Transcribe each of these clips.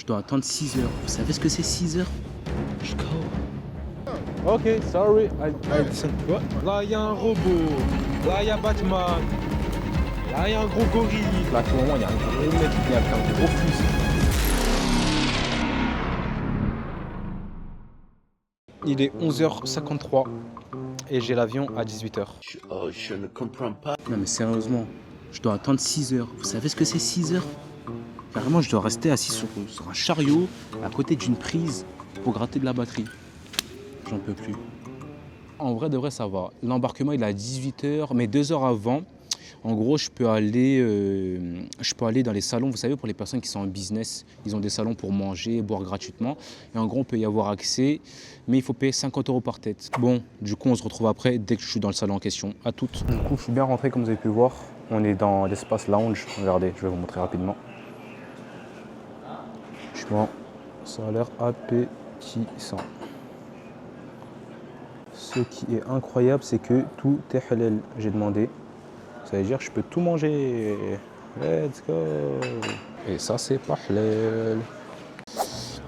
je dois attendre 6 heures. Vous savez ce que c'est 6 heures? Je go. Ok, sorry, I listen. Là, il y a un robot. Là, il y a Batman. Là, il y a un gros gorille. Là, à tout moment, il y a un gros mec qui vient avec un gros fusil. Il est 11h53 et j'ai l'avion à 18h. Oh, je ne comprends pas. Non mais sérieusement, je dois attendre 6 heures. Vous savez ce que c'est 6 heures? Carrément, je dois rester assis sur un chariot à côté d'une prise pour gratter de la batterie. J'en peux plus. En vrai, de vrai, ça va. L'embarquement, il est à 18h, mais 2 heures avant, en gros, je peux aller dans les salons. Vous savez, pour les personnes qui sont en business, ils ont des salons pour manger, boire gratuitement. Et en gros, on peut y avoir accès, mais il faut payer 50 € par tête. Bon, du coup, on se retrouve après, dès que je suis dans le salon en question. À toutes. Du coup, je suis bien rentré, comme vous avez pu voir. On est dans l'espace lounge. Regardez, je vais vous montrer rapidement. Franchement, ça a l'air appétissant. Ce qui est incroyable, c'est que tout est halal. J'ai demandé. Ça veut dire que je peux tout manger. Let's go. Et ça, c'est pas halal.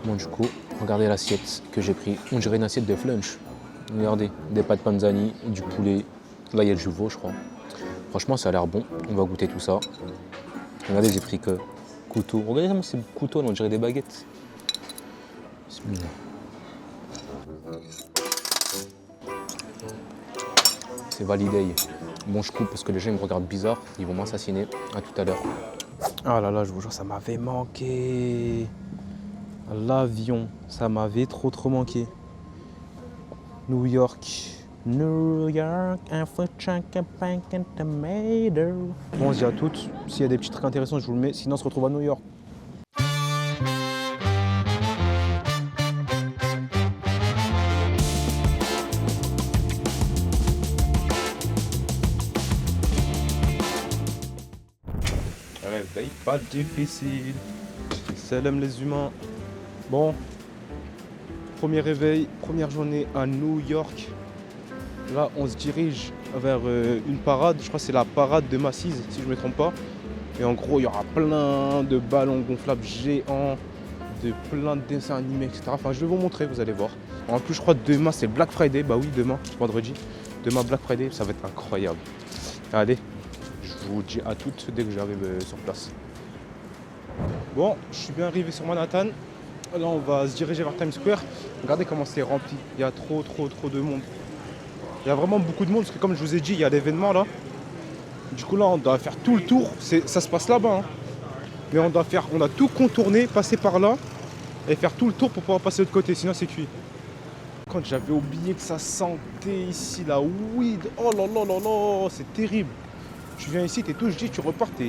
Bon, du coup, regardez l'assiette que j'ai pris. On dirait une assiette de flunch. Regardez, des pâtes panzani, du poulet. Là, il y a du veau, je crois. Franchement, ça a l'air bon. On va goûter tout ça. Regardez, j'ai pris que couteau. Regardez comment c'est couteau, on dirait des baguettes. Bismillah. C'est validé. Bon, je coupe parce que les gens ils me regardent bizarre. Ils vont m'assassiner. À tout à l'heure. Ah là là, je vous jure, ça m'avait manqué. L'avion, ça m'avait trop manqué. New York. New York, I faut check a bank and tomato. Bon, on se dit à toutes. S'il y a des petits trucs intéressants, je vous le mets. Sinon, on se retrouve à New York. Réveil pas difficile. Salam les humains. Bon, premier réveil, première journée à New York. Là, on se dirige vers une parade. Je crois que c'est la parade de Macy's, si je ne me trompe pas. Et en gros, il y aura plein de ballons gonflables géants, de plein de dessins animés, etc. Enfin, je vais vous montrer, vous allez voir. En plus, je crois que demain, c'est Black Friday. Bah oui, demain, vendredi. Demain, Black Friday, ça va être incroyable. Allez, je vous dis à toutes dès que j'arrive sur place. Bon, je suis bien arrivé sur Manhattan. Là, on va se diriger vers Times Square. Regardez comment c'est rempli. Il y a trop de monde. Il y a vraiment beaucoup de monde parce que comme je vous ai dit, il y a l'événement là. Du coup là, on doit faire tout le tour. Ça se passe là-bas. Hein. Mais on a tout contourné, passer par là et faire tout le tour pour pouvoir passer de l'autre côté. Sinon, c'est cuit. Quand j'avais oublié que ça sentait ici la weed. Oh là là là là, c'est terrible. Tu viens ici, t'es tout, je dis, tu repars, t'es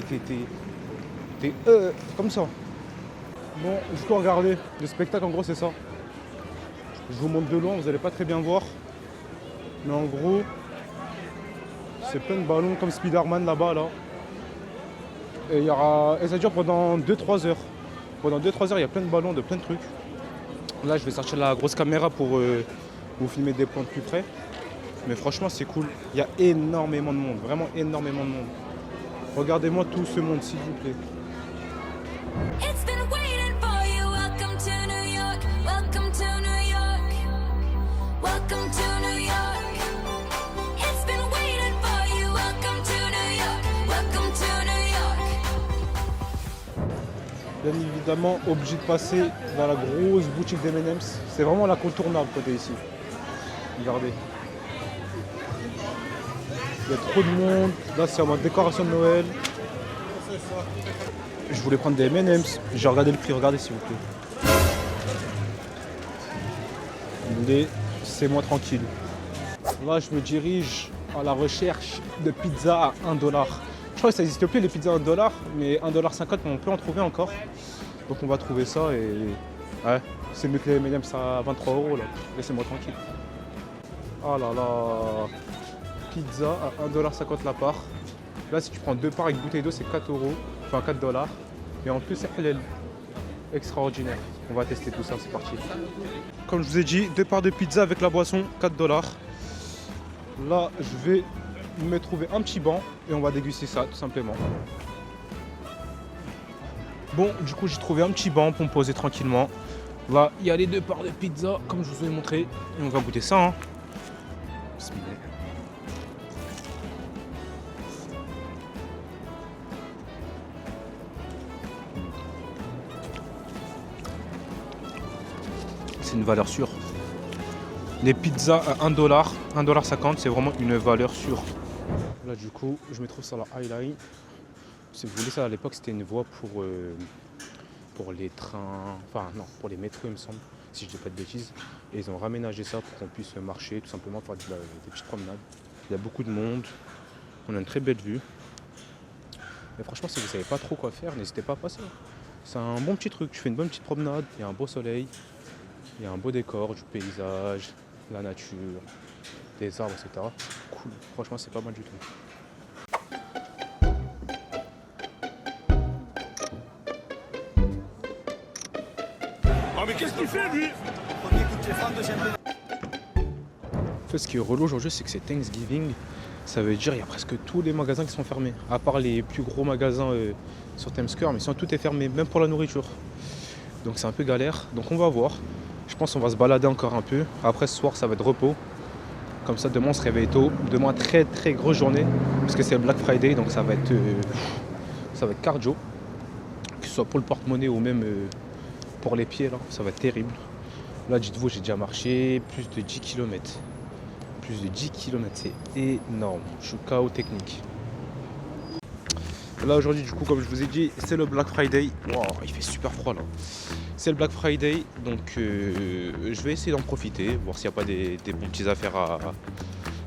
comme ça. Bon, du coup, regardez, le spectacle en gros, c'est ça. Je vous montre de loin, vous n'allez pas très bien voir. Mais en gros, c'est plein de ballons comme Spider-Man là-bas, là. Et ça dure pendant 2-3 heures. Pendant 2-3 heures, il y a plein de ballons, de plein de trucs. Là, je vais sortir la grosse caméra pour vous filmer des plans de plus près. Mais franchement, c'est cool. Il y a énormément de monde, vraiment énormément de monde. Regardez-moi tout ce monde, s'il vous plaît. Bien évidemment, obligé de passer dans la grosse boutique d'M&M's. C'est vraiment l'incontournable côté ici. Regardez. Il y a trop de monde. Là, c'est en mode décoration de Noël. Je voulais prendre des M&M's. J'ai regardé le prix. Regardez, s'il vous plaît. Laissez-moi tranquille. Là, je me dirige à la recherche de pizza à 1 $. Je crois que ça n'existe plus les pizzas à 1 $, mais 1,50 $, on peut en trouver encore. Donc on va trouver ça et ouais, c'est mieux que les M&M's à 23 € là. Laissez-moi tranquille. Ah là là, pizza à 1,50 $ la part. Là, si tu prends 2 parts avec bouteille d'eau, c'est 4 €, enfin 4 $. Et en plus, c'est halal. Extraordinaire. On va tester tout ça, c'est parti. Comme je vous ai dit, 2 parts de pizza avec la boisson, 4 $. Là, je vais me trouver un petit banc et on va déguster ça tout simplement. Bon, du coup, j'ai trouvé un petit banc pour me poser tranquillement. Là, il y a les 2 parts de pizza, comme je vous ai montré. Et on va goûter ça. Hein. Bismillah. C'est une valeur sûre. Les pizzas à 1$, 1,50$, c'est vraiment une valeur sûre. Là, du coup, je me trouve sur la High Line. Si vous voulez, ça à l'époque, c'était une voie pour les trains, enfin non, pour les métros, il me semble, si je dis pas de bêtises. Et ils ont raménagé ça pour qu'on puisse marcher, tout simplement, faire des petites promenades. Il y a beaucoup de monde. On a une très belle vue. Mais franchement, si vous savez pas trop quoi faire, n'hésitez pas à passer. C'est un bon petit truc. Tu fais une bonne petite promenade, il y a un beau soleil. Il y a un beau décor, du paysage, la nature, des arbres, etc. Cool, franchement c'est pas mal du tout. Oh mais qu'est-ce qu'il fait lui? En fait ce qui est relou aujourd'hui c'est que c'est Thanksgiving. Ça veut dire qu'il y a presque tous les magasins qui sont fermés. À part les plus gros magasins sur Times Square, mais sinon tout est fermé, même pour la nourriture. Donc c'est un peu galère, donc on va voir. Je pense qu'on va se balader encore un peu. Après ce soir ça va être repos. Comme ça demain on se réveille tôt. Demain très grosse journée. Parce que c'est le Black Friday donc ça va être cardio. Que ce soit pour le porte-monnaie ou même pour les pieds là. Ça va être terrible. Là dites-vous j'ai déjà marché plus de 10 km. Plus de 10 km, c'est énorme. Je suis KO technique. Là aujourd'hui du coup comme je vous ai dit c'est le Black Friday. Wow, il fait super froid là. C'est le Black Friday donc je vais essayer d'en profiter, voir s'il n'y a pas des bons petites affaires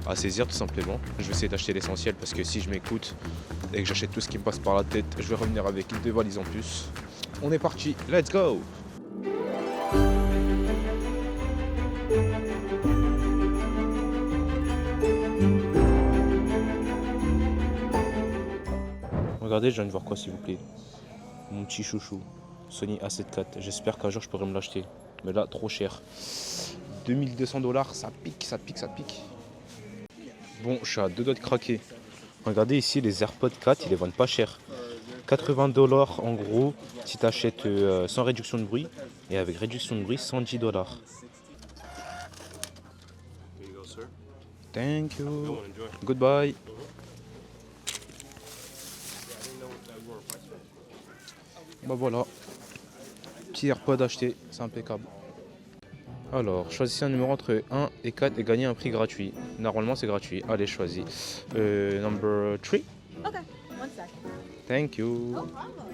à saisir tout simplement. Je vais essayer d'acheter l'essentiel parce que si je m'écoute et que j'achète tout ce qui me passe par la tête, je vais revenir avec 2 valises en plus. On est parti, let's go! Regardez, je viens de voir quoi s'il vous plaît. Mon petit chouchou, Sony A7 IV. J'espère qu'un jour je pourrai me l'acheter. Mais là, trop cher. 2200$, ça pique, ça pique, ça pique. Bon, je suis à 2 doigts de craquer. Regardez ici, les AirPods 4, ils les vendent pas cher. 80$ en gros, si tu achètes sans réduction de bruit. Et avec réduction de bruit, 110$. Thank you. Goodbye. Bah voilà, petit AirPod acheté, c'est impeccable. Alors, choisissez un numéro entre 1 et 4 et gagnez un prix gratuit. Normalement, c'est gratuit. Allez, choisis. Number 3. Okay, one sec. Thank you. No problem.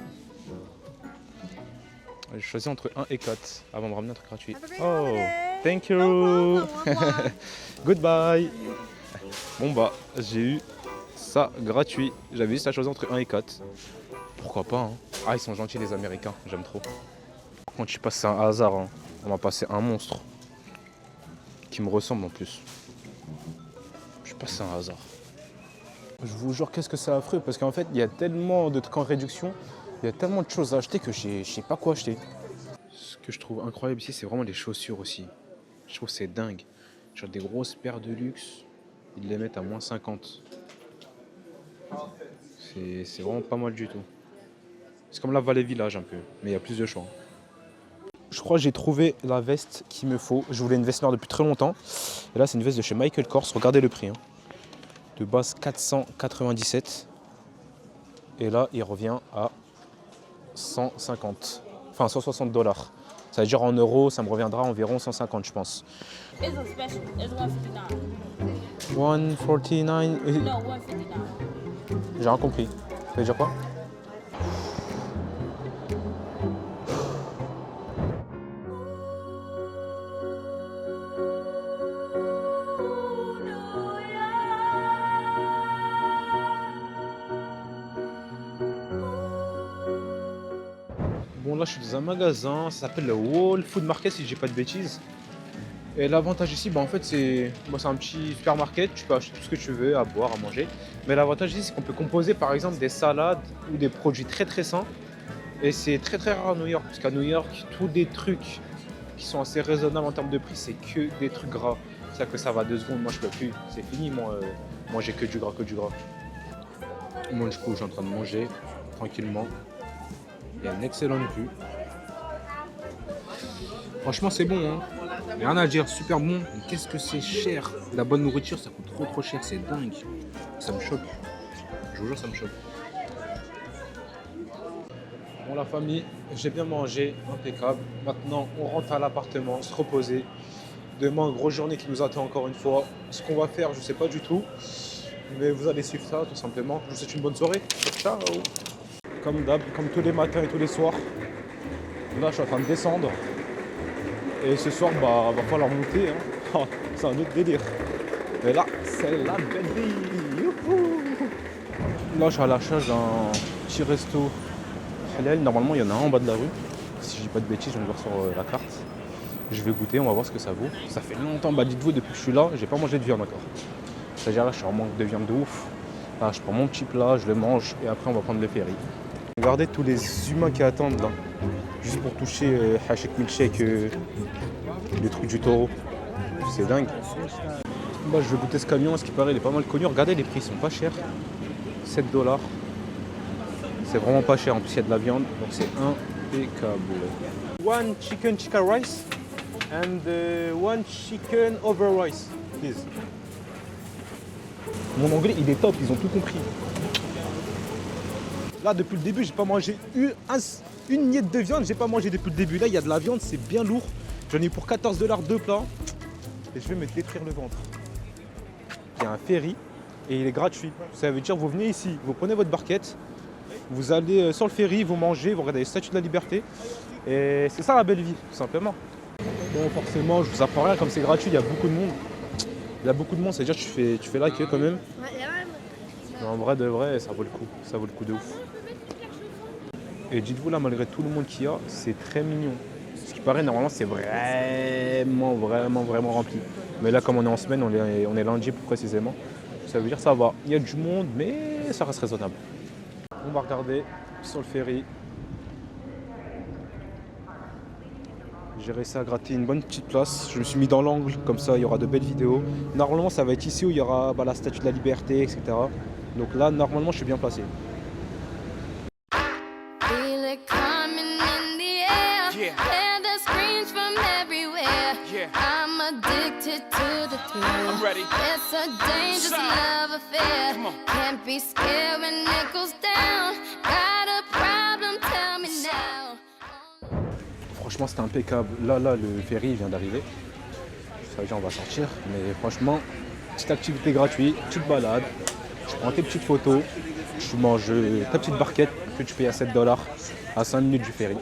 Je choisis entre 1 et 4 avant de ramener un truc gratuit. Have a great Oh, holiday. thank you. No problem, au revoir. Goodbye. Bon bah, j'ai eu ça gratuit. J'avais juste à choisir entre 1 et 4. Pourquoi pas, hein. Ah, ils sont gentils les Américains, j'aime trop. Quand tu passes, c'est un hasard, hein. On m'a passé un monstre. Qui me ressemble en plus. Je sais pas si c'est un hasard. Je vous jure, qu'est-ce que c'est affreux. Parce qu'en fait, il y a tellement de trucs en réduction. Il y a tellement de choses à acheter que je sais pas quoi acheter. Ce que je trouve incroyable ici, c'est vraiment les chaussures aussi. Je trouve que c'est dingue. Genre des grosses paires de luxe, ils les mettent à moins 50. C'est vraiment pas mal du tout. C'est comme la Valley Village un peu, mais il y a plus de choix. Je crois que j'ai trouvé la veste qu'il me faut. Je voulais une veste noire depuis très longtemps. Et là, c'est une veste de chez Michael Kors. Regardez le prix. Hein. De base 497. Et là, il revient à 150. Enfin, $160. Ça veut dire en euros, ça me reviendra environ 150, je pense. It's a special. It's 159. 149. No, 159. J'ai rien compris. Ça veut dire quoi? Bon là je suis dans un magasin, ça s'appelle le Whole Food Market si je dis pas de bêtises. Et l'avantage ici, bah en fait c'est un petit supermarket, tu peux acheter tout ce que tu veux, à boire, à manger. Mais l'avantage ici c'est qu'on peut composer par exemple des salades ou des produits très sains. Et c'est très rare à New York, parce qu'à New York, tous des trucs qui sont assez raisonnables en termes de prix, c'est que des trucs gras. C'est-à-dire que ça va 2 secondes, moi je peux plus, c'est fini, moi j'ai que du gras, Moi du coup je suis en train de manger tranquillement. Il y a une excellente vue. Franchement, c'est bon, hein. Rien à dire, super bon. Mais qu'est-ce que c'est cher. La bonne nourriture, ça coûte trop cher, c'est dingue. Ça me choque. Je vous jure, ça me choque. Bon, la famille, j'ai bien mangé, impeccable. Maintenant, on rentre à l'appartement, se reposer. Demain, grosse journée qui nous attend encore une fois. Ce qu'on va faire, je sais pas du tout. Mais vous allez suivre ça, tout simplement. Je vous souhaite une bonne soirée. Ciao. Comme d'hab, comme tous les matins et tous les soirs. Là, je suis en train de descendre. Et ce soir, bah, va falloir monter. Hein. Oh, c'est un autre délire. Mais là, c'est la belle vie. Youhou. Là, je suis à la recherche d'un petit resto halal. Normalement, il y en a un en bas de la rue. Si je dis pas de bêtises, je vais le voir sur la carte. Je vais goûter, on va voir ce que ça vaut. Ça fait longtemps, bah dites-vous, depuis que je suis là, j'ai pas mangé de viande encore. C'est-à-dire là, je suis en manque de viande de ouf. Là, je prends mon petit plat, je le mange et après, on va prendre le ferry. Regardez tous les humains qui attendent là. Juste pour toucher Hachek Milkshake, le truc du taureau. C'est dingue. Bah, je vais goûter ce camion, ce qui paraît, il est pas mal connu. Regardez, les prix sont pas chers. 7 $. C'est vraiment pas cher. En plus, il y a de la viande, donc c'est impeccable. One chicken tikka rice and one chicken over rice, please. Mon anglais, il est top, ils ont tout compris. Là, depuis le début, j'ai pas mangé une miette de viande, j'ai pas mangé depuis le début. Là, il y a de la viande, c'est bien lourd. J'en ai eu pour 14 $ deux plats. Et je vais me détruire le ventre. Il y a un ferry et il est gratuit. Ça veut dire, vous venez ici, vous prenez votre barquette, vous allez sur le ferry, vous mangez, vous regardez les statues de la liberté. Et c'est ça la belle vie, tout simplement. Bon, forcément, je vous apprends rien, comme c'est gratuit, il y a beaucoup de monde. Il y a beaucoup de monde, c'est-à-dire que tu fais la queue quand même. Mais en vrai de vrai, ça vaut le coup de ouf. Et dites-vous là, malgré tout le monde qu'il y a, c'est très mignon. Ce qui paraît, normalement, c'est vraiment rempli. Mais là, comme on est en semaine, on est lundi plus précisément, ça veut dire ça va. Il y a du monde, mais ça reste raisonnable. On va regarder sur le ferry. J'ai réussi à gratter une bonne petite place. Je me suis mis dans l'angle, comme ça il y aura de belles vidéos. Normalement ça va être ici où il y aura la statue de la liberté, etc. Donc là normalement je suis bien placé. Franchement c'était impeccable. Là le ferry il vient d'arriver. Ça veut dire on va sortir. Mais franchement, petite activité gratuite, petite balade. Tu prends tes petites photos, tu manges ta petite barquette que tu payes à 7 $ à 5 minutes du ferry.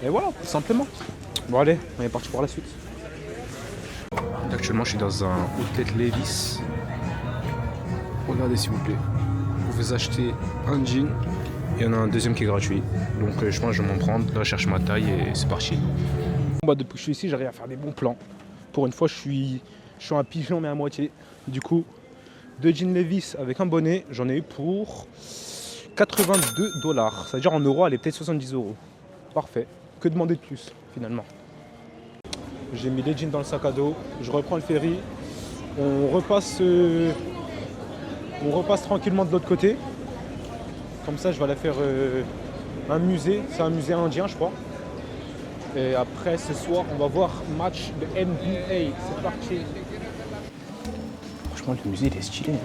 Et voilà, tout simplement. Bon allez, on est parti pour la suite. Actuellement je suis dans un outlet Levi's. Regardez s'il vous plaît. Vous pouvez acheter un jean. Il y en a un deuxième qui est gratuit. Donc je pense que je vais m'en prendre. Là je cherche ma taille et c'est parti. Bon, bah, depuis que je suis ici, j'arrive à faire des bons plans. Pour une fois je suis un pigeon mais à moitié. Du coup, 2 jeans Levi's avec un bonnet, j'en ai eu pour 82 $. C'est-à-dire en euros, elle est peut-être 70 €. Parfait. Que demander de plus finalement. J'ai mis les jeans dans le sac à dos. Je reprends le ferry. On repasse tranquillement de l'autre côté. Comme ça, je vais aller faire un musée. C'est un musée indien, je crois. Et après, ce soir, on va voir match de NBA. C'est parti. Franchement, le musée, il est stylé. Hein.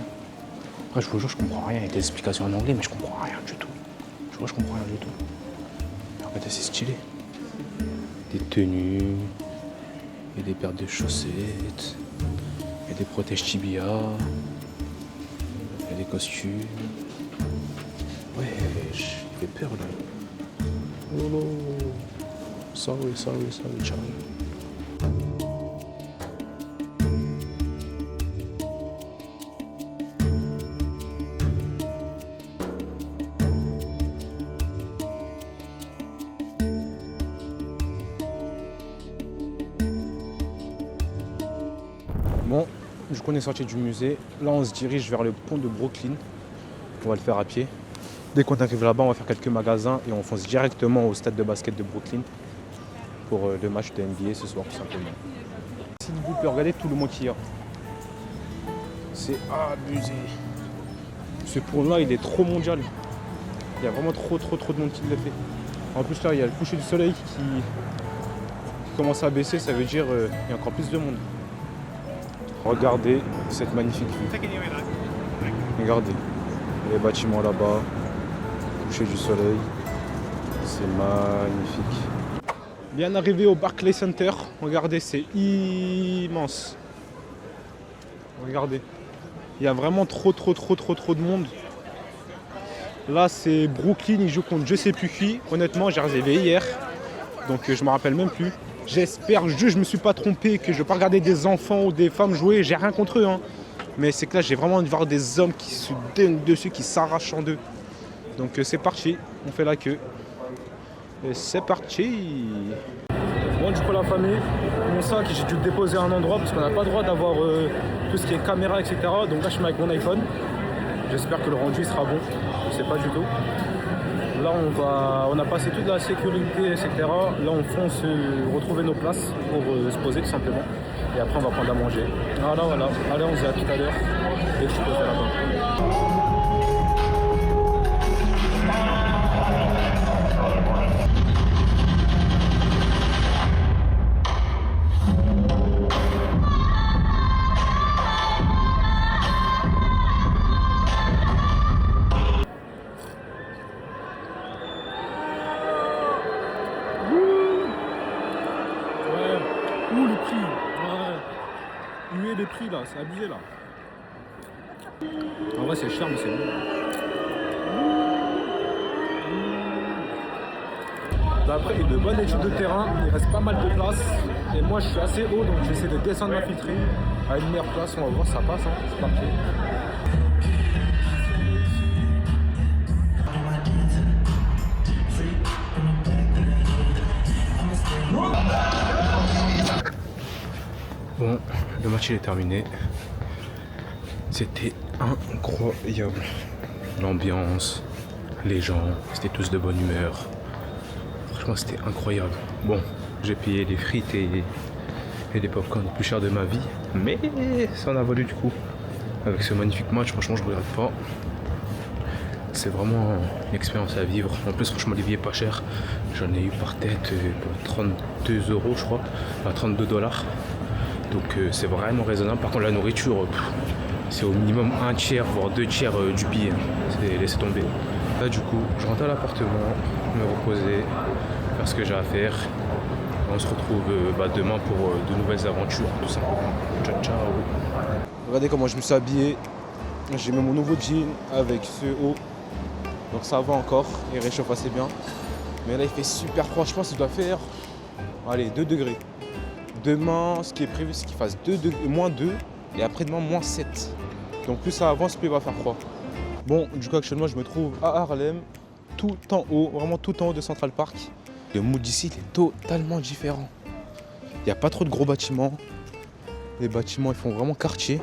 Après, je vous jure, je comprends rien. Il y a des explications en anglais, mais je comprends rien du tout. Je comprends rien du tout. Regardez, c'est stylé. Des tenues. Il y a des paires de chaussettes. Il y a des protèges tibia. Il y a des costumes. Wesh, il fait peur là. Oh non. Sorry, Charlie. Bon, du coup on est sorti du musée. Là on se dirige vers le pont de Brooklyn. On va le faire à pied. Dès qu'on arrive là-bas, on va faire quelques magasins et on fonce directement au stade de basket de Brooklyn pour le match de NBA ce soir tout simplement. S'il vous plaît, regardez tout le monde qu'il y a. C'est abusé. Ce pont-là, il est trop mondial. Il y a vraiment trop de monde qui le fait. En plus là, il y a le coucher du soleil qui commence à baisser, ça veut dire il y a encore plus de monde. Regardez cette magnifique vue. Regardez les bâtiments là-bas, coucher du soleil, c'est magnifique. Bien arrivé au Barclays Center, regardez, c'est immense. Regardez, il y a vraiment trop de monde. Là c'est Brooklyn, ils jouent contre je sais plus qui. Honnêtement j'ai réservé hier, donc je me rappelle même plus. J'espère juste je me suis pas trompé, que je vais pas regarder des enfants ou des femmes jouer, j'ai rien contre eux. Hein. Mais c'est que là j'ai vraiment envie de voir des hommes qui se donnent dessus, qui s'arrachent en deux. Donc c'est parti, on fait la queue. Et c'est parti. Bon du coup la famille, mon sac j'ai dû le déposer à un endroit parce qu'on n'a pas le droit d'avoir tout ce qui est caméra etc. Donc là je suis avec mon iPhone. J'espère que le rendu sera bon, je sais pas du tout. Là on a passé toute la sécurité etc. Là on fonce retrouver nos places pour se poser tout simplement. Et après on va prendre à manger. Voilà. Allez on se dit à tout à l'heure. Et je peux faire là-bas. Ouh les prix, ouais. Huer les prix là, c'est abusé là. En vrai c'est cher mais c'est bon. D'après une bonne étude de terrain, il reste pas mal de place. Et moi je suis assez haut donc j'essaie de descendre ma filtrée à une meilleure place, on va voir si ça passe, hein. C'est parti. Bon, le match il est terminé. C'était incroyable. L'ambiance, les gens, c'était tous de bonne humeur. Franchement, c'était incroyable. Bon, j'ai payé les frites et les popcorn les plus chers de ma vie. Mais ça en a valu du coup. Avec ce magnifique match, franchement, je ne regrette pas. C'est vraiment une expérience à vivre. En plus, franchement, les billets pas chers. J'en ai eu par tête pour 32 €, je crois. À 32 $. Donc c'est vraiment raisonnable. Par contre la nourriture, c'est au minimum un tiers, voire 2 tiers du billet. C'est laissé tomber. Là du coup, je rentre à l'appartement, me reposer, faire ce que j'ai à faire. On se retrouve demain pour de nouvelles aventures, tout simplement. Ciao ciao. Regardez comment je me suis habillé. J'ai mis mon nouveau jean avec ce haut. Donc ça va encore, il réchauffe assez bien. Mais là il fait super froid, je pense qu'il doit faire allez 2 degrés. Demain, ce qui est prévu, c'est qu'il fasse moins 2 et après-demain, moins 7. Donc plus ça avance, plus il va faire froid. Bon, du coup, actuellement, je me trouve à Harlem, tout en haut, vraiment tout en haut de Central Park. Le mood d'ici, il est totalement différent. Il n'y a pas trop de gros bâtiments. Les bâtiments, ils font vraiment quartier.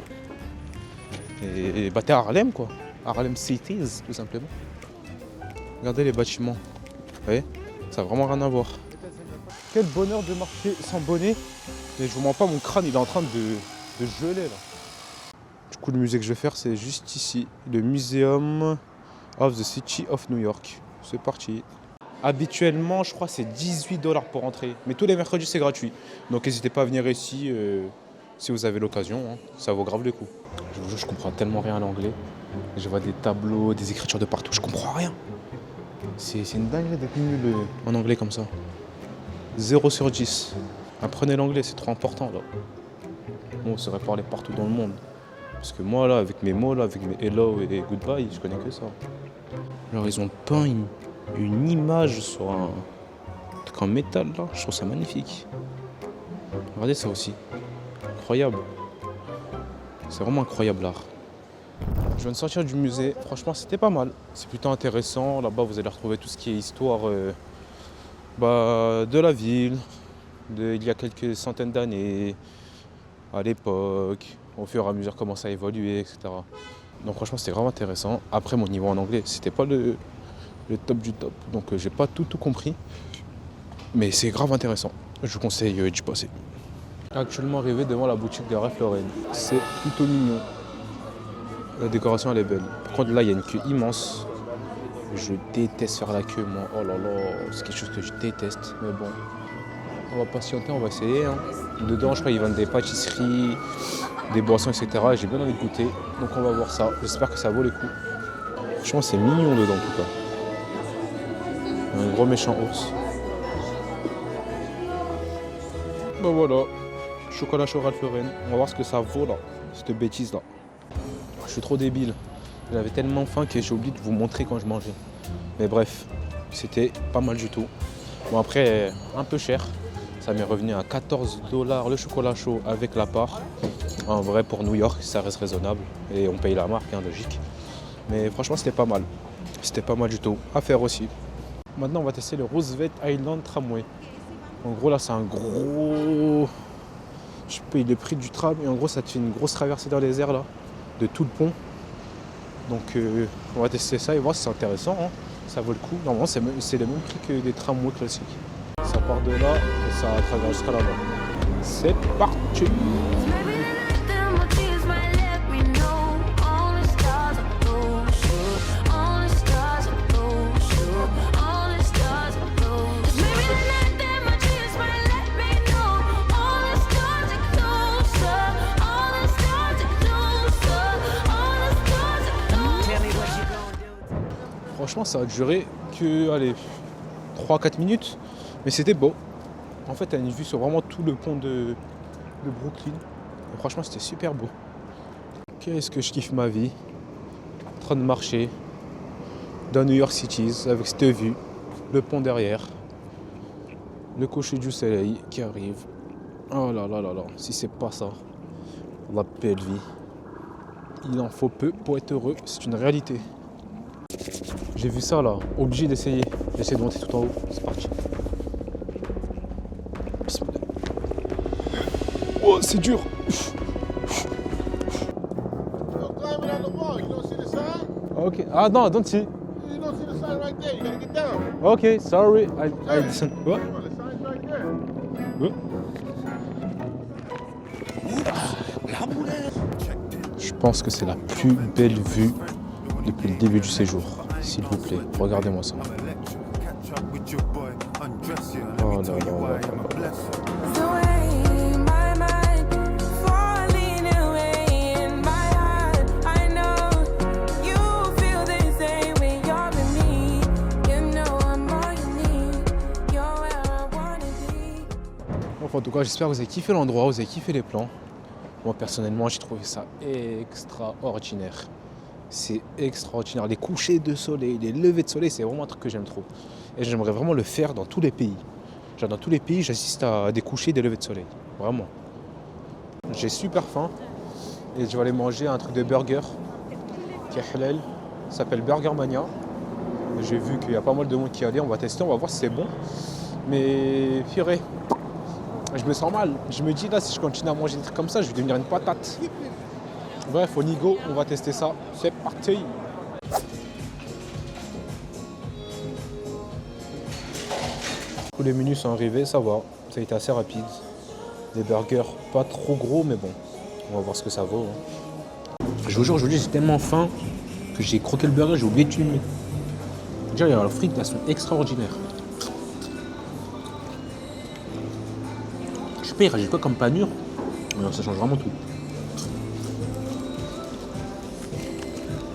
Et t'es à Harlem, quoi. Harlem Cities, tout simplement. Regardez les bâtiments. Vous voyez, ça n'a vraiment rien à voir. Quel bonheur de marcher sans bonnet. Et je vous mens pas, mon crâne il est en train de geler là. Du coup le musée que je vais faire c'est juste ici. Le Museum of the City of New York. C'est parti. Habituellement je crois c'est 18 $ pour entrer. Mais tous les mercredis c'est gratuit. Donc n'hésitez pas à venir ici si vous avez l'occasion. Hein. Ça vaut grave le coup. Je vous jure je comprends tellement rien à l'anglais. Je vois des tableaux, des écritures de partout. Je comprends rien. C'est une dinguerie d'être nul en anglais comme ça. 0 sur 10. Apprenez l'anglais, c'est trop important là. Moi, on saurait parler partout dans le monde. Parce que moi là, avec mes mots là, avec mes hello et goodbye, je connais que ça. Alors ils ont peint une image sur un truc en métal là, je trouve ça magnifique. Regardez ça aussi. Incroyable. C'est vraiment incroyable l'art. Je viens de sortir du musée, franchement c'était pas mal. C'est plutôt intéressant, là-bas vous allez retrouver tout ce qui est histoire de la ville, il y a quelques centaines d'années, à l'époque, au fur et à mesure comment ça a évolué, etc. Donc franchement c'était vraiment intéressant. Après mon niveau en anglais c'était pas le top du top, donc j'ai pas tout compris. Mais c'est grave intéressant, je vous conseille d'y passer. Actuellement arrivé devant la boutique de Ralph Lauren, c'est plutôt mignon. La décoration elle est belle. Par contre là il y a une queue immense. Je déteste faire la queue, moi. Oh là là, c'est quelque chose que je déteste. Mais bon, on va patienter, on va essayer. Hein. Dedans, je crois qu'ils vendent des pâtisseries, des boissons, etc. Et j'ai bien envie de goûter. Donc on va voir ça. J'espère que ça vaut les coups. Franchement, c'est mignon dedans, en tout cas. Un gros méchant ours. Ben voilà, chocolat chaud Ralph Lauren. On va voir ce que ça vaut là, cette bêtise là. Je suis trop débile. J'avais tellement faim que j'ai oublié de vous montrer quand je mangeais. Mais bref, c'était pas mal du tout. Bon après, un peu cher. Ça m'est revenu à 14 $ le chocolat chaud avec la part. En vrai, pour New York, ça reste raisonnable. Et on paye la marque, hein, logique. Mais franchement, c'était pas mal. C'était pas mal du tout. À faire aussi. Maintenant, on va tester le Roosevelt Island Tramway. En gros, là, c'est un gros... Je paye le prix du tram. Et en gros, ça te fait une grosse traversée dans les airs, là. De tout le pont. Donc on va tester ça et voir si c'est intéressant, hein. Ça vaut le coup. Normalement c'est le même prix que des tramways classiques. Ça part de là et ça traverse jusqu'à là-bas. C'est parti. Franchement, ça a duré que, allez, 3-4 minutes, mais c'était beau. En fait, tu as une vue sur vraiment tout le pont de Brooklyn. Et franchement, c'était super beau. Qu'est-ce que je kiffe ma vie. En train de marcher dans New York City avec cette vue, le pont derrière, le coucher du soleil qui arrive. Oh là là là là, si c'est pas ça, la belle vie. Il en faut peu pour être heureux, c'est une réalité. J'ai vu ça là, obligé d'essayer. J'essaie de monter tout en haut, c'est parti. Oh, c'est dur. Ok, ah non, don't see. Ok, sorry, I listen. What? Je pense que c'est la plus belle vue depuis le début du séjour. S'il vous plaît, regardez-moi ça. Oh là là là là. En tout cas, j'espère que vous avez kiffé l'endroit, vous avez kiffé les plans. Moi, personnellement, j'ai trouvé ça extraordinaire. C'est extraordinaire. Les couchers de soleil, les levées de soleil, c'est vraiment un truc que j'aime trop. Et j'aimerais vraiment le faire dans tous les pays. Genre dans tous les pays, j'assiste à des couchers et des levées de soleil. Vraiment. J'ai super faim. Et je vais aller manger un truc de burger qui est halal. Ça s'appelle Burger Mania. J'ai vu qu'il y a pas mal de monde qui y allait. On va tester, on va voir si c'est bon. Mais purée, je me sens mal. Je me dis là, si je continue à manger des trucs comme ça, je vais devenir une patate. Bref, on y go, on va tester ça. C'est parti. Tous les menus sont arrivés, ça va. Ça a été assez rapide. Des burgers pas trop gros, mais bon. On va voir ce que ça vaut. Hein. Je vous jure, j'ai tellement faim que j'ai croqué le burger, j'ai oublié de filmer. Déjà, il y a la frite, elles sont extraordinaires. Je sais pas, il rajoute quoi comme panure. Mais ça change vraiment tout.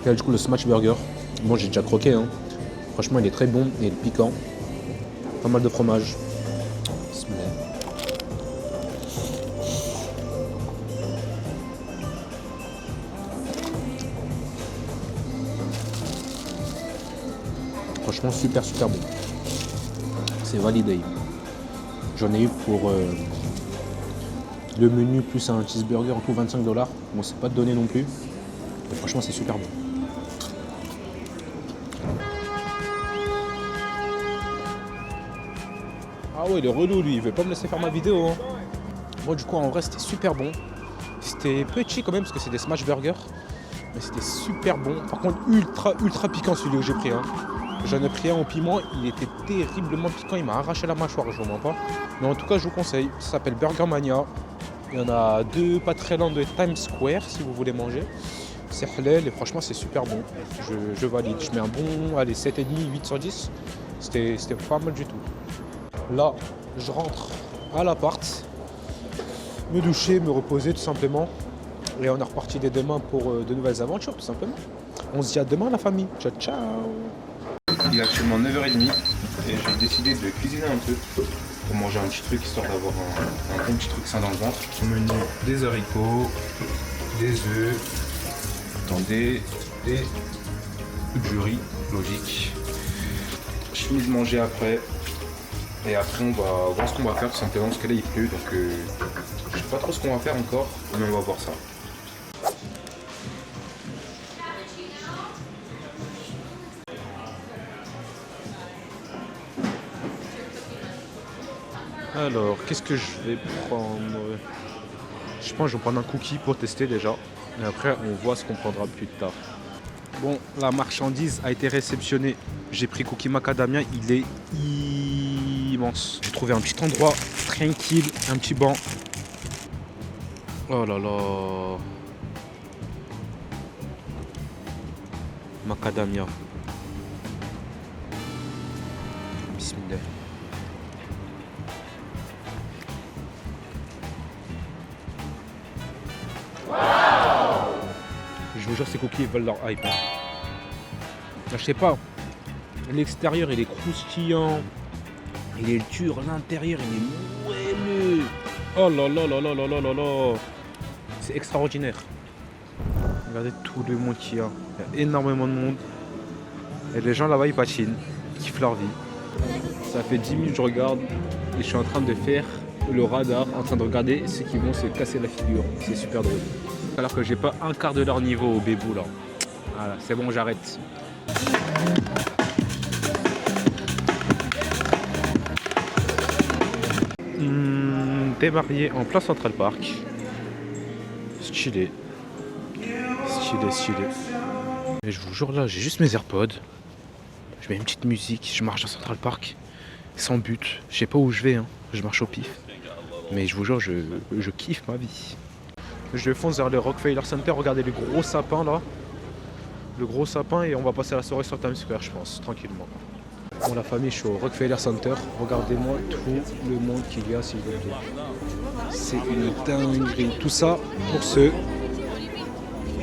Là, du coup, le smash burger. Bon, j'ai déjà croqué. Hein. Franchement, il est très bon. Il est piquant. Pas mal de fromage. Franchement, super bon. C'est validé. J'en ai eu pour le menu plus un cheeseburger en tout 25 $. Bon, c'est pas donné non plus. Mais franchement, c'est super bon. Ah ouais, il est relou lui, il veut pas me laisser faire ma vidéo. Hein. Moi du coup en vrai c'était super bon. C'était petit quand même parce que c'est des smash burgers. Mais c'était super bon. Par contre ultra piquant celui que j'ai pris. Hein. J'en ai pris un au piment, il était terriblement piquant, il m'a arraché la mâchoire, je vous mens pas. Mais en tout cas je vous conseille, ça s'appelle Burger Mania. Il y en a deux pas très loin de Times Square si vous voulez manger. c'est halal et franchement c'est super bon. Je valide. Je mets un bon, allez, 7,5, 8 sur 10. C'était pas mal du tout. Là, je rentre à l'appart, me doucher, me reposer tout simplement. Et on est reparti dès demain pour de nouvelles aventures tout simplement. On se dit à demain la famille. Ciao ciao. Il est actuellement 9h30 et j'ai décidé de cuisiner un peu pour manger un petit truc histoire d'avoir un bon petit truc sain dans le ventre. Au menu, des haricots, des œufs, attendez, et du riz, logique. Je finis de manger après et après on va voir ce qu'on va faire tout simplement parce que là il pleut donc je sais pas trop ce qu'on va faire encore mais on va voir ça. Alors, qu'est-ce que je vais prendre? Je pense que je vais prendre un cookie pour tester déjà. Et après, on voit ce qu'on prendra plus tard. Bon, la marchandise a été réceptionnée. J'ai pris cookie macadamia, il est immense. J'ai trouvé un petit endroit tranquille, un petit banc. Oh là là. Macadamia. Bismillah. Je vous jure, ces cookies ils veulent leur hype. Hein. Je sais pas. L'extérieur il est croustillant. Il est dur. L'intérieur il est moelleux. Oh là là là là là là là là. C'est extraordinaire. Regardez tout le monde qu'il y a. Il y a énormément de monde. Et les gens là-bas ils patinent. Ils kiffent leur vie. Ça fait 10 minutes que je regarde. Et je suis en train de faire le radar. En train de regarder ceux qui vont se casser la figure. C'est super drôle. Alors que j'ai pas un quart de leur niveau au bébou là. Voilà, c'est bon, j'arrête. Démarrer en plein Central Park. Stylé. Stylé, stylé. Mais je vous jure là, j'ai juste mes AirPods. Je mets une petite musique, je marche dans Central Park. Sans but. Je sais pas où je vais, hein. Je marche au pif. Mais je vous jure, je kiffe ma vie. Je fonce vers le Rockefeller Center, regardez le gros sapin là. Le gros sapin et on va passer la soirée sur Times Square je pense, tranquillement. Bon la famille, je suis au Rockefeller Center. Regardez-moi tout le monde qu'il y a s'il vous plaît. C'est une dinguerie. Tout ça pour ce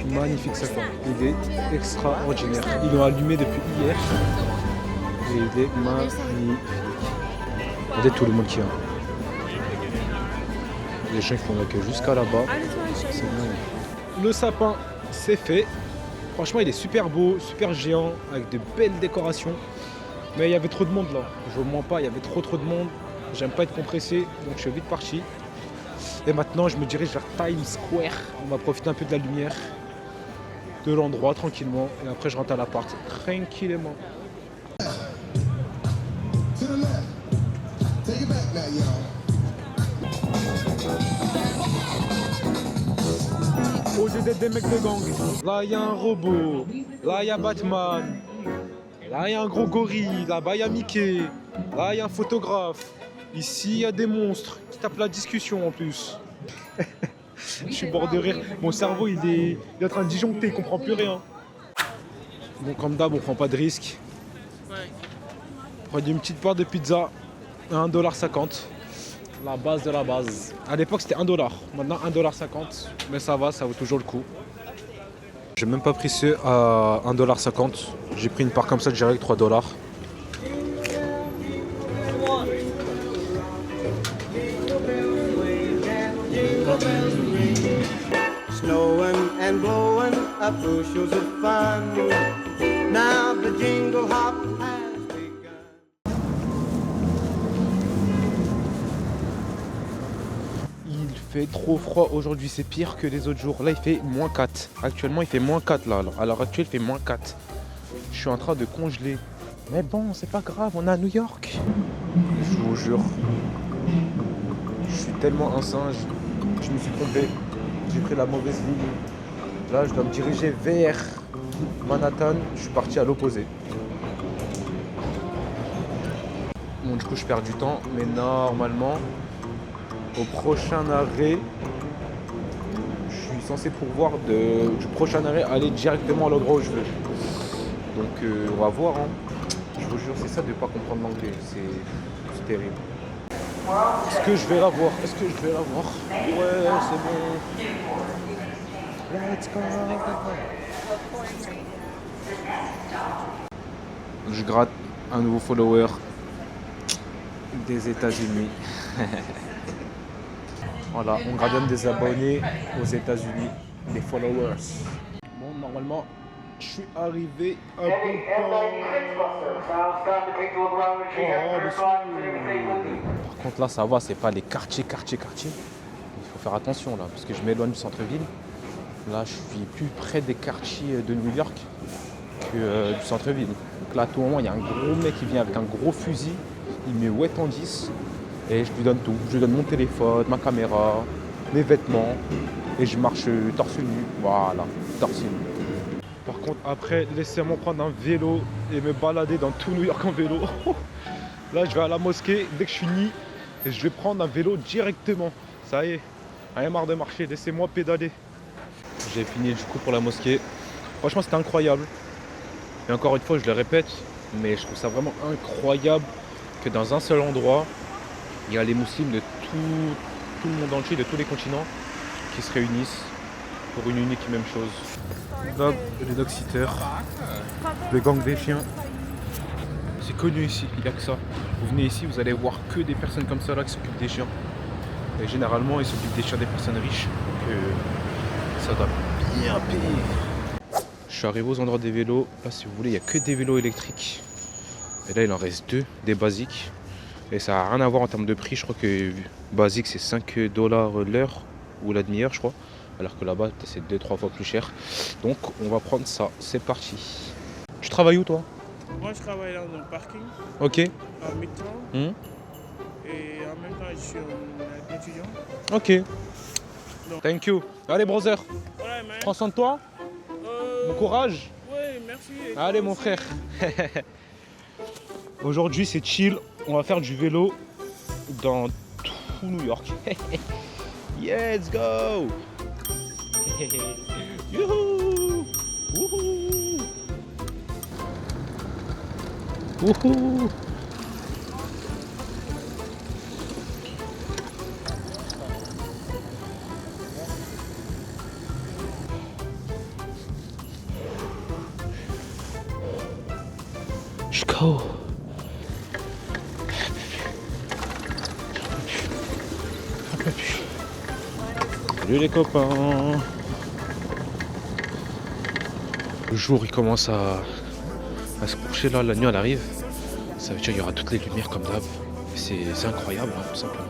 magnifique sapin. Il est extraordinaire. Ils l'ont allumé depuis hier. Et il est magnifique. Regardez tout le monde qu'il y a. Les gens qui font la queue jusqu'à là-bas. C'est magnifique. Le sapin, c'est fait. Franchement, il est super beau, super géant, avec de belles décorations. Mais il y avait trop de monde là. Je vous mens pas, il y avait trop de monde. J'aime pas être compressé, donc je suis vite parti. Et maintenant, je me dirige vers Times Square. On va profiter un peu de la lumière de l'endroit tranquillement. Et après, je rentre à l'appart tranquillement. Au lieu d'être des mecs de gang, là il y a un robot, là il y a Batman, là il y a un gros gorille, là-bas il y a Mickey, là il y a un photographe, ici il y a des monstres qui tapent la discussion en plus. Je suis bord de rire, mon cerveau il est en train de disjoncter, il comprend plus rien. Bon comme d'hab on prend pas de risque. On prend une petite part de pizza à 1,50 $. La base de la base. À l'époque c'était 1 $. Maintenant 1,50 $. Mais ça va, ça vaut toujours le coup. J'ai même pas pris ceux à 1,50 $. J'ai pris une part comme ça direct 3 $. Snowing and blowing up bushels of fun. Now the jingle hop has begun. Il fait trop froid aujourd'hui, c'est pire que les autres jours. Là il fait moins 4. Actuellement il fait moins 4 là. À l'heure actuelle il fait moins 4. Je suis en train de congeler. Mais bon, c'est pas grave, on est à New York. Je vous jure. Je suis tellement un singe. Je me suis trompé. J'ai pris la mauvaise ligne. Là je dois me diriger vers Manhattan. Je suis parti à l'opposé. Bon du coup je perds du temps. Mais normalement, au prochain arrêt, je suis suis censé pouvoir du prochain arrêt aller directement à l'endroit où je veux. Donc on va voir. Hein. Je vous jure, c'est ça de ne pas comprendre l'anglais. C'est terrible. Est-ce que je vais la voir? Est-ce que je vais la voir? Ouais, c'est bon. Let's go. Je gratte un nouveau follower des États-Unis. Voilà, on gratte des abonnés aux États-Unis, des followers. Bon, normalement, je suis arrivé à bon Par contre, là, ça va, c'est pas les quartiers. Il faut faire attention là, parce que je m'éloigne du centre-ville. Là, je suis plus près des quartiers de New York que du centre-ville. Donc là, à tout moment, il y a un gros mec qui vient avec un gros fusil. Il met ouais en 10 et je lui donne tout. Je lui donne mon téléphone, ma caméra, mes vêtements et je marche torse nu. Voilà, torse nu. Par contre, après, laissez-moi prendre un vélo et me balader dans tout New York en vélo. Là, je vais à la mosquée dès que je finis et je vais prendre un vélo directement. Ça y est, rien marre de marcher, laissez-moi pédaler. J'ai fini du coup pour la mosquée. Franchement, c'était incroyable. Et encore une fois, je le répète, mais je trouve ça vraiment incroyable que dans un seul endroit, il y a les musulmans de tout le monde entier, de tous les continents, qui se réunissent pour une unique et même chose. Dog, les dog sitters, le gang des chiens. C'est connu ici, il n'y a que ça. Vous venez ici, vous allez voir que des personnes comme ça là qui s'occupent des chiens. Et généralement, ils s'occupent des chiens des personnes riches. Donc ça doit bien payer. Je suis arrivé aux endroits des vélos. Là, si vous voulez, il n'y a que des vélos électriques. Et là, il en reste 2, des basiques. Et ça n'a rien à voir en termes de prix. Je crois que basique, c'est 5 $ l'heure ou la demi-heure, je crois. Alors que là-bas, c'est 2-3 fois plus cher. Donc, on va prendre ça. C'est parti. Tu travailles où, toi? Moi, je travaille dans un parking Ok. à mi-temps et en même temps, je suis un étudiant. Ok. Thank you. Allez, brother. Ouais, man. Prends soin de toi. Bon courage. Ouais, merci. Et Allez, toi mon aussi. frère. Aujourd'hui, c'est chill. On va faire du vélo dans tout New York. Let's go. Youhou. Wouhou. Wouhou. Let's go. Salut les copains. Le jour il commence à se coucher là, la nuit elle arrive. Ça veut dire qu'il y aura toutes les lumières comme d'hab. C'est incroyable hein, tout simplement.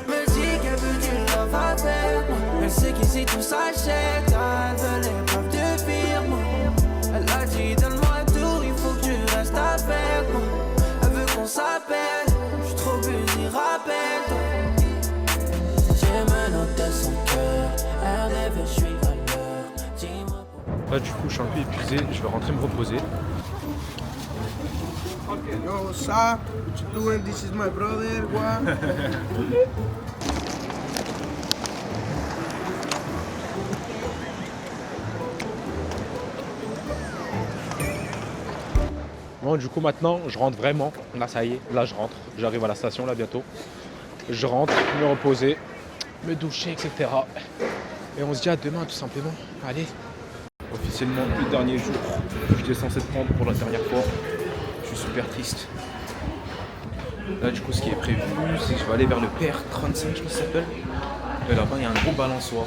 Me dit qu'elle veut du love avec moi. Elle sait qu'ici tout s'achète. Elle veut les preuves de firme. Elle a dit donne-moi tout, il faut que tu restes avec moi. Elle veut qu'on s'appelle. Je suis trop uni, rappelle-toi. J'ai menotté son cœur. Elle rêve, je suis à l'heure. Dis-moi pourquoi. Là du coup je suis un peu épuisé, je vais rentrer me reposer. Yo, what's up? What you doing? This is my brother. What? Bon du coup maintenant je rentre vraiment. Là ça y est, là je rentre. J'arrive à la station là bientôt. Je rentre, me reposer, me doucher, etc. Et on se dit à demain tout simplement. Allez. Officiellement le dernier jour que j'étais censé prendre pour la dernière fois. Je suis super triste. Là du coup ce qui est prévu c'est que je vais aller vers le PR35 je crois que ça s'appelle. Et là-bas il y a un gros balançoire.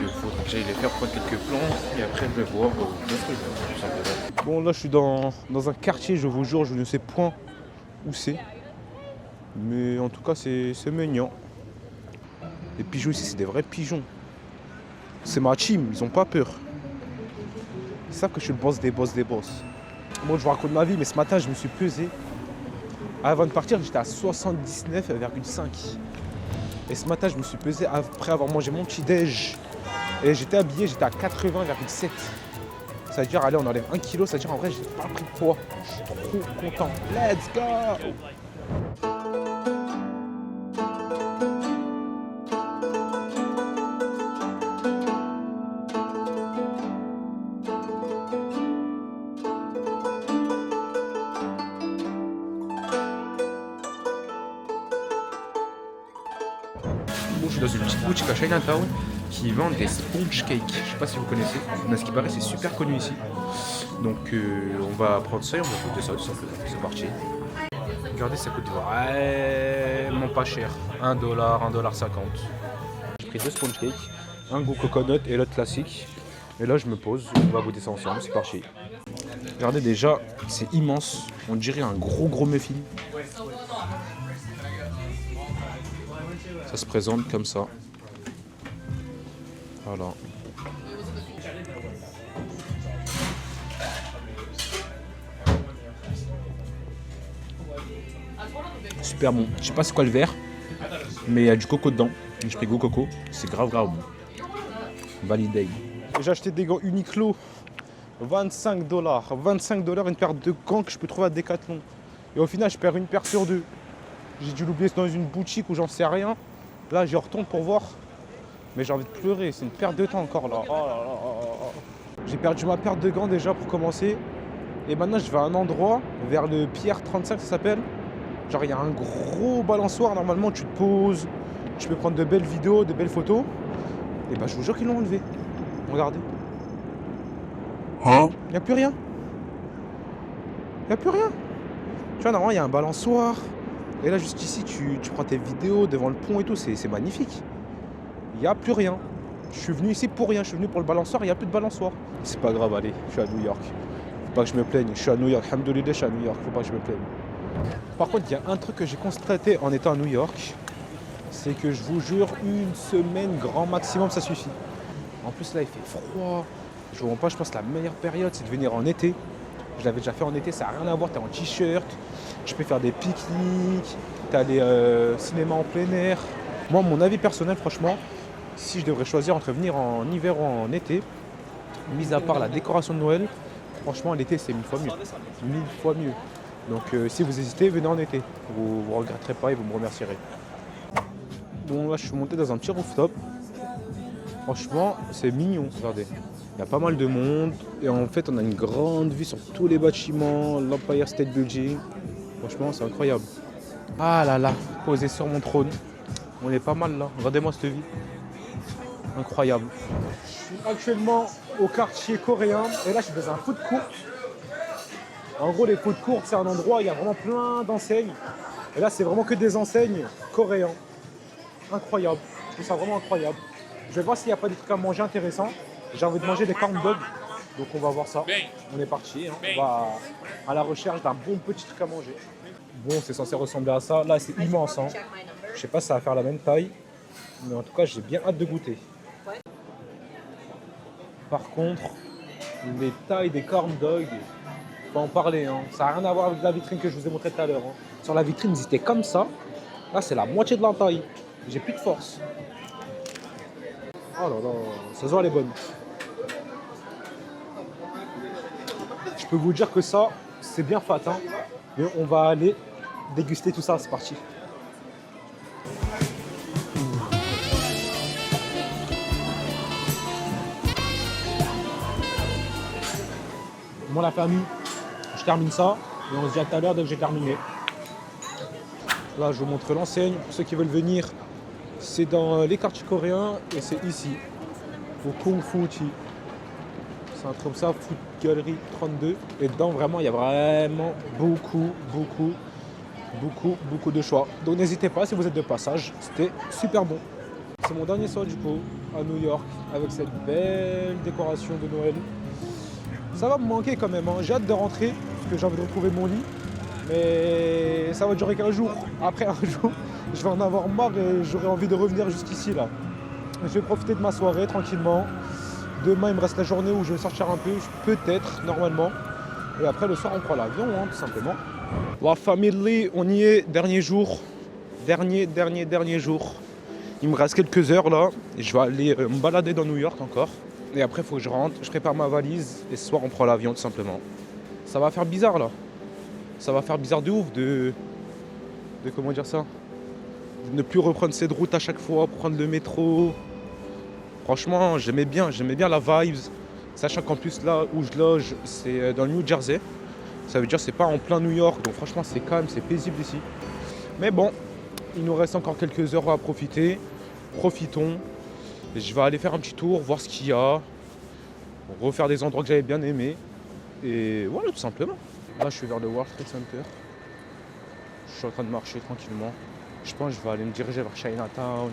Il faudra que j'aille les faire prendre quelques plans et après je vais voir ce que je veux tout simplement. Bon là je suis dans un quartier, je vous jure, je ne sais point où c'est. Mais en tout cas c'est mignon. Les pigeons ici c'est des vrais pigeons. C'est ma team, ils ont pas peur. Ils savent que je suis le boss des boss des boss. Moi je vous raconte ma vie, mais ce matin je me suis pesé. Avant de partir j'étais à 79,5. Et ce matin je me suis pesé après avoir mangé mon petit déj. Et j'étais habillé, j'étais à 80,7. C'est-à-dire, allez, on enlève 1 kg, c'est-à-dire en vrai j'ai pas pris de poids. Je suis trop content. Let's go! bon, je suis dans une petite boutique à Chinatown qui vend des sponge cakes. Je sais pas si vous connaissez, mais à ce qui paraît, c'est super connu ici. Donc, on va prendre ça et on va goûter ça tout simplement. C'est parti. Regardez, ça coûte vraiment pas cher. $1, $1,50. J'ai pris 2 sponge cakes, un goût coconut et l'autre classique. Et là, je me pose, on va goûter ça ensemble, c'est parti. Regardez déjà, c'est immense. On dirait un gros muffin. Ça se présente comme ça. Voilà. Super bon. Je sais pas c'est quoi le verre, mais il y a du coco dedans. Je pris goût coco. C'est grave bon. Validé. J'ai acheté des gants Uniqlo. $25. $25 une paire de gants que je peux trouver à Decathlon. Et au final, je perds une paire sur 2. J'ai dû l'oublier dans une boutique où j'en sais rien. Là, j'y retourne pour voir. Mais j'ai envie de pleurer. C'est une perte de temps encore là. Oh là là. J'ai perdu ma paire de gants déjà pour commencer. Et maintenant, je vais à un endroit, vers le Pierre 35, ça s'appelle. Genre, il y a un gros balançoire. Normalement, tu te poses. Tu peux prendre de belles vidéos, de belles photos. Et bah, je vous jure qu'ils l'ont enlevé. Regardez. Hein? Il n'y a plus rien. Il n'y a plus rien. Tu vois, normalement, il y a un balançoire. Et là, juste ici, tu prends tes vidéos devant le pont et tout. C'est magnifique. Il n'y a plus rien. Je suis venu ici pour rien. Je suis venu pour le balançoire. Il n'y a plus de balançoire. C'est pas grave, allez. Je suis à New York. Faut pas que je me plaigne. Je suis à New York. Alhamdoulilah, je suis à New York. Faut pas que je me plaigne. Par contre, il y a un truc que j'ai constaté en étant à New York. C'est que je vous jure, une semaine grand maximum, ça suffit. En plus, là, il fait froid. Je vous rends pas, je pense que la meilleure période, c'est de venir en été. Je l'avais déjà fait en été, ça n'a rien à voir. Tu es en t-shirt, tu peux faire des pique-niques, tu as des cinémas en plein air. Moi, mon avis personnel, franchement, si je devrais choisir entre venir en hiver ou en été, mis à part la décoration de Noël, franchement, l'été, c'est 1000 fois mieux. 1000 fois mieux. Donc, si vous hésitez, venez en été. Vous ne regretterez pas et vous me remercierez. Bon, là, je suis monté dans un petit rooftop. Franchement, c'est mignon, regardez. Il y a pas mal de monde et en fait, on a une grande vue sur tous les bâtiments, l'Empire State Building. Franchement, c'est incroyable. Ah là là, posé sur mon trône. On est pas mal là. Regardez-moi cette vue. Incroyable. Je suis actuellement au quartier coréen et là, je suis dans un food court. En gros, les food courts, c'est un endroit où il y a vraiment plein d'enseignes. Et là, c'est vraiment que des enseignes coréennes. Incroyable. Je trouve ça vraiment incroyable. Je vais voir s'il n'y a pas des trucs à manger intéressants. J'ai envie de manger des corn dogs. Donc on va voir ça. On est parti. Hein. On va à la recherche d'un bon petit truc à manger. Bon, c'est censé ressembler à ça. Là, c'est immense. Hein. Je sais pas si ça va faire la même taille. Mais en tout cas, j'ai bien hâte de goûter. Par contre, les tailles des corn dogs, faut en parler. Hein. Ça n'a rien à voir avec la vitrine que je vous ai montré tout à l'heure. Hein. Sur la vitrine, ils étaient comme ça. Là, c'est la moitié de la taille. J'ai plus de force. Oh là là, ça se voit, elle est bonne. Je peux vous dire que ça, c'est bien fat. Hein. Mais on va aller déguster tout ça, c'est parti. Bon, la famille, je termine ça. Et on se dit à tout à l'heure dès que j'ai terminé. Là, je vous montre l'enseigne. Pour ceux qui veulent venir, c'est dans les quartiers coréens et c'est ici, au Kung Fu Chi. C'est un truc comme ça, Food Gallery 32. Et dedans, vraiment, il y a vraiment beaucoup de choix. Donc n'hésitez pas si vous êtes de passage, c'était super bon. C'est mon dernier soir du coup, à New York, avec cette belle décoration de Noël. Ça va me manquer quand même, hein. J'ai hâte de rentrer, parce que j'ai envie de retrouver mon lit. Mais ça va durer qu'un jour. Après un jour, je vais en avoir marre et j'aurai envie de revenir jusqu'ici là. Je vais profiter de ma soirée tranquillement. Demain, il me reste la journée où je vais sortir un peu, peut-être, normalement. Et après, le soir, on prend l'avion, hein, tout simplement. La famille, on y est, dernier jour. Dernier jour. Il me reste quelques heures là. Et je vais aller me balader dans New York encore. Et après, il faut que je rentre, je prépare ma valise. Et ce soir, on prend l'avion, tout simplement. Ça va faire bizarre là. Ça va faire bizarre de ouf de comment dire ça, de ne plus reprendre cette route à chaque fois, prendre le métro. Franchement, j'aimais bien la vibe, sachant qu'en plus là où je loge, c'est dans le New Jersey. Ça veut dire que c'est pas en plein New York, donc franchement c'est calme, c'est paisible ici. Mais bon, il nous reste encore quelques heures à profiter. profitons. Et je vais aller faire un petit tour, voir ce qu'il y a, refaire des endroits que j'avais bien aimés. Et voilà, tout simplement. Là, je suis vers le World Trade Center. Je suis en train de marcher tranquillement. Je pense que je vais aller me diriger vers Chinatown,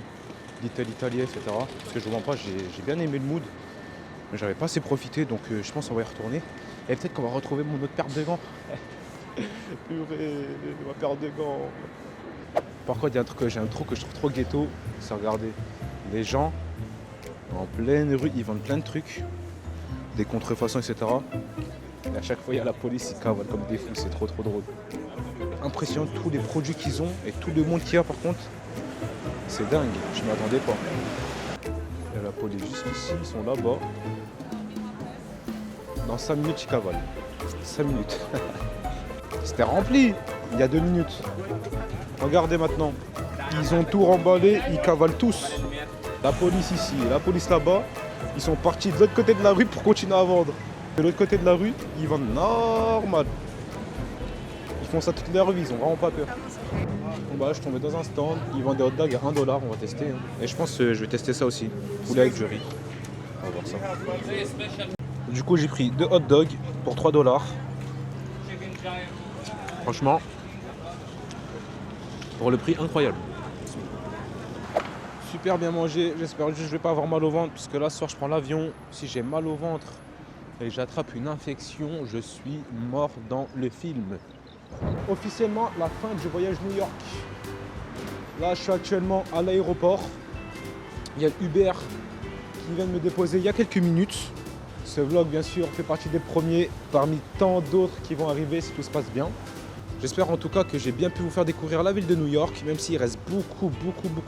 Little Italy, etc. Parce que je vous mens pas, j'ai bien aimé le mood. Mais j'avais pas assez profité, donc je pense qu'on va y retourner. Et peut-être qu'on va retrouver mon autre paire de gants. Purée, ma paire de gants. Par contre, il y a un truc que j'aime trop, que je trouve trop ghetto, c'est regarder les gens en pleine rue, ils vendent plein de trucs, des contrefaçons, etc. Et à chaque fois, il y a la police, ils cavalent comme des fous, c'est trop drôle. Impressionnant tous les produits qu'ils ont et tout le monde qu'il y a par contre. C'est dingue, je ne m'attendais pas. Il y a la police juste ici, ils sont là-bas. Dans 5 minutes, ils cavalent. 5 minutes. C'était rempli il y a 2 minutes. Regardez maintenant. Ils ont tout remballé, ils cavalent tous. La police ici, la police là-bas. Ils sont partis de l'autre côté de la rue pour continuer à vendre. De l'autre côté de la rue, ils vendent normal. Ils font ça toute leur vie, ils ont vraiment pas peur. Bon bah, je suis tombé dans un stand, ils vendent des hot dogs à 1$, on va tester. Hein. Et je pense que je vais tester ça aussi. Poulet avec curry. On va voir ça. Du coup, j'ai pris 2 hot dogs pour 3$. Franchement, pour le prix incroyable. Super bien mangé, j'espère juste que je vais pas avoir mal au ventre puisque là ce soir je prends l'avion. Si j'ai mal au ventre et j'attrape une infection, je suis mort dans le film. Officiellement la fin du voyage New York. Là je suis actuellement à l'aéroport. Il y a Uber qui vient de me déposer il y a quelques minutes. Ce vlog bien sûr fait partie des premiers parmi tant d'autres qui vont arriver si tout se passe bien. J'espère en tout cas que j'ai bien pu vous faire découvrir la ville de New York, même s'il reste beaucoup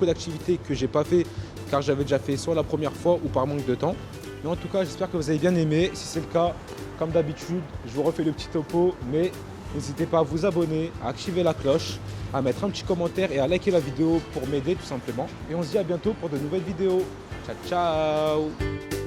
d'activités que j'ai pas fait car j'avais déjà fait soit la première fois ou par manque de temps. Mais en tout cas, j'espère que vous avez bien aimé. Si c'est le cas, comme d'habitude, je vous refais le petit topo, mais n'hésitez pas à vous abonner, à activer la cloche, à mettre un petit commentaire et à liker la vidéo pour m'aider tout simplement. Et on se dit à bientôt pour de nouvelles vidéos. Ciao, ciao!